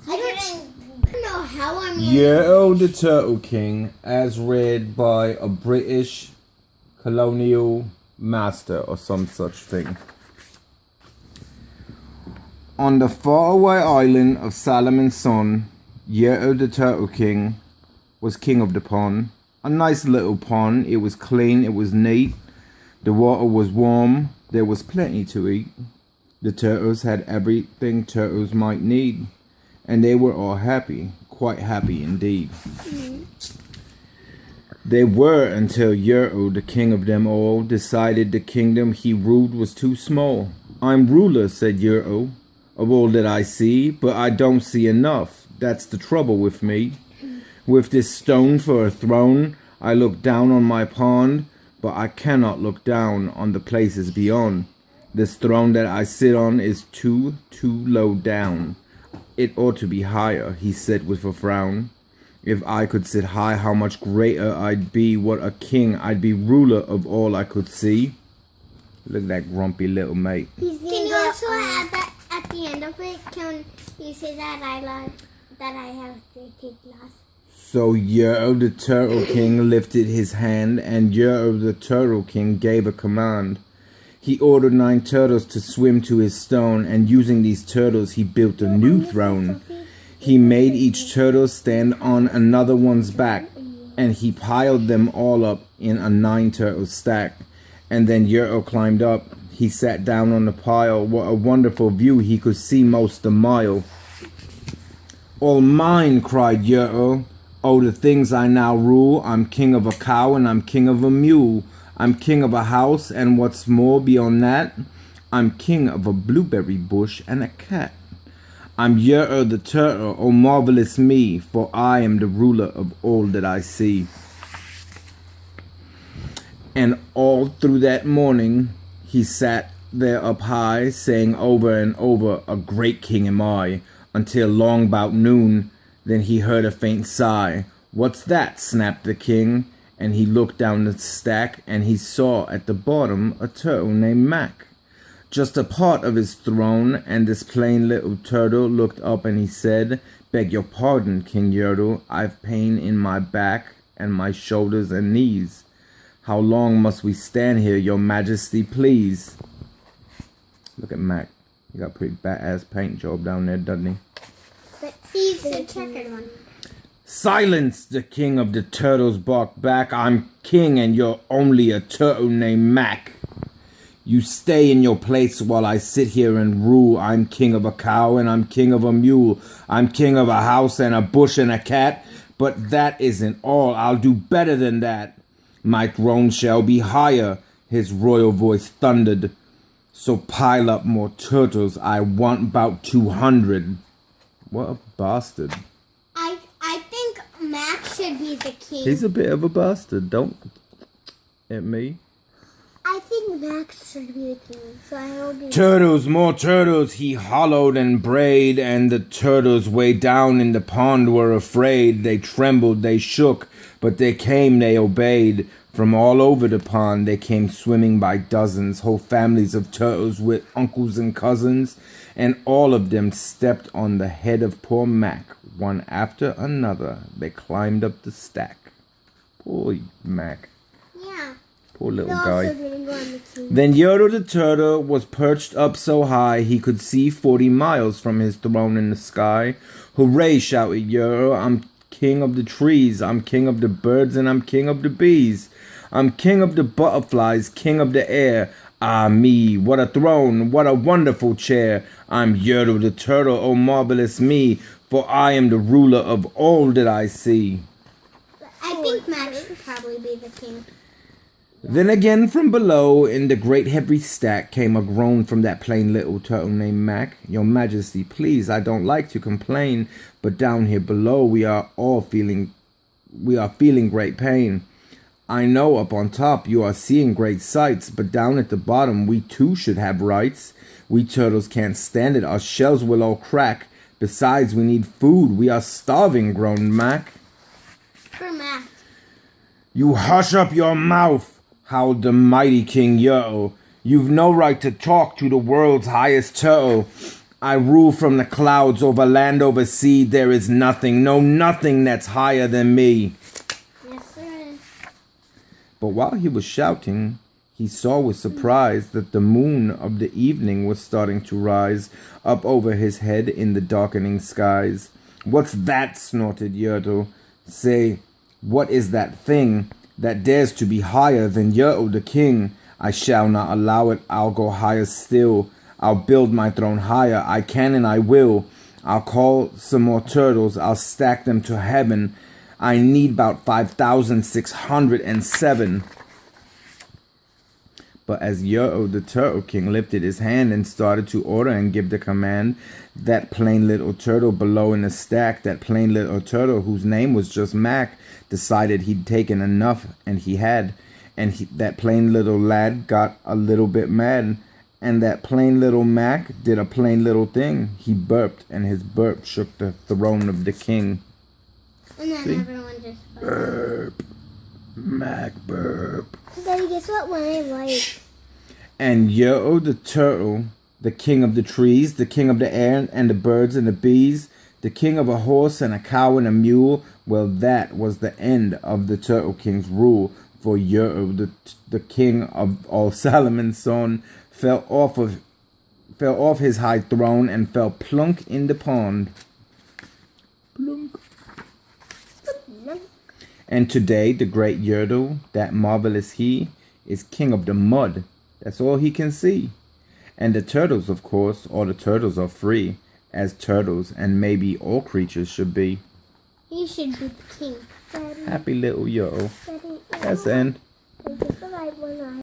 I don't know how I'm Yertle the Turtle King, as read by a British colonial master or some such thing. On the faraway island of Solomon's Son, Yertle the Turtle King was king of the pond. A nice little pond. It was clean, it was neat. The water was warm. There was plenty to eat. The turtles had everything turtles might need. And they were all happy, quite happy indeed. They were until Yertle, the king of them all, decided the kingdom he ruled was too small. I'm ruler, said Yertle, of all that I see, but I don't see enough. That's the trouble with me. With this stone for a throne, I look down on my pond, but I cannot look down on the places beyond. This throne that I sit on is too low down. It ought to be higher, he said with a frown. If I could sit high, how much greater I'd be. What a king, I'd be ruler of all I could see. Look at that grumpy little mate. Can you also add that at the end of it? Can you say that I have to take glass? So Yertle the Turtle King lifted his hand, and Yertle the Turtle King gave a command. He ordered 9 turtles to swim to his stone, and using these turtles he built a new throne. He made each turtle stand on another one's back, and he piled them all up in a 9 turtle stack. And then Yertle climbed up. He sat down on the pile. What a wonderful view, he could see most a mile. All mine, cried Yertle. Oh, the things I now rule. I'm king of a cow and I'm king of a mule. I'm king of a house, and what's more beyond that, I'm king of a blueberry bush and a cat. I'm Yertle the Turtle, oh marvelous me, for I am the ruler of all that I see. And all through that morning, he sat there up high, saying over and over, a great king am I, until long about noon. Then he heard a faint sigh. What's that? Snapped the king. And he looked down the stack, and he saw at the bottom a turtle named Mac. Just a part of his throne, and this plain little turtle looked up and he said, Beg your pardon, King Yertle, I've pain in my back and my shoulders and knees. How long must we stand here, your majesty, please? Look at Mac. He got a pretty bad-ass paint job down there, doesn't he? But he's the checkered one. Silence, the king of the turtles barked back. I'm king and you're only a turtle named Mac. You stay in your place while I sit here and rule. I'm king of a cow and I'm king of a mule. I'm king of a house and a bush and a cat. But that isn't all. I'll do better than that. My throne shall be higher, his royal voice thundered. So pile up more turtles. I want about 200. What a bastard. I think Max should be the king. He's a bit of a bastard. Don't at me. I think Max should be the king, so I hope he... Turtles, more turtles, he hollowed and brayed, and the turtles way down in the pond were afraid. They trembled, they shook, but they came, they obeyed. From all over the pond they came swimming by dozens, whole families of turtles with uncles and cousins, and all of them stepped on the head of poor Mac. One after another, they climbed up the stack. Poor Mac. Yeah. Poor little They're guy. also gonna go on the king. Then Yertle the Turtle was perched up so high he could see 40 miles from his throne in the sky. Hooray, shouted Yertle, I'm king of the trees, I'm king of the birds, and I'm king of the bees. I'm king of the butterflies, king of the air. Ah me, what a throne, what a wonderful chair. I'm Yertle the Turtle, oh marvelous me, for I am the ruler of all that I see. I think Max should probably be the king. Then again from below, in the great heavy stack, came a groan from that plain little turtle named Mac. Your majesty, please, I don't like to complain, but down here below we are feeling great pain. I know up on top you are seeing great sights, but down at the bottom we too should have rights. We turtles can't stand it, our shells will all crack. Besides, we need food, we are starving, groaned Mac. For Max. You hush up your mouth, howled the mighty King Yertle. You've no right to talk to the world's highest turtle. I rule from the clouds over land, over sea. There is nothing, no nothing that's higher than me. Yes, sir. But while he was shouting, he saw with surprise that the moon of the evening was starting to rise up over his head in the darkening skies. What's that? Snorted Yertle. Say, what is that thing that dares to be higher than Yertle the king? I shall not allow it. I'll go higher still. I'll build my throne higher. I can and I will. I'll call some more turtles. I'll stack them to heaven. I need about 5,607. But as Yertle the Turtle King lifted his hand and started to order and give the command, that plain little turtle below in the stack, that plain little turtle whose name was just Mac, decided he'd taken enough, and he had. And that plain little lad got a little bit mad. And that plain little Mac did a plain little thing. He burped, and his burp shook the throne of the king. And then everyone just burp. Mac burp. Daddy, guess what one I like? And Yertle the turtle, the king of the trees, the king of the air and the birds and the bees, the king of a horse and a cow and a mule, well, that was the end of the Turtle King's rule. For Yertle, the king of all Solomon's son, fell off his high throne and fell plunk in the pond. Plunk. And today, the great Yertle, that marvelous he, is king of the mud. That's all he can see. And the turtles, of course, all the turtles are free, as turtles and maybe all creatures should be. He should be the king. Happy little Yertle. That's the end.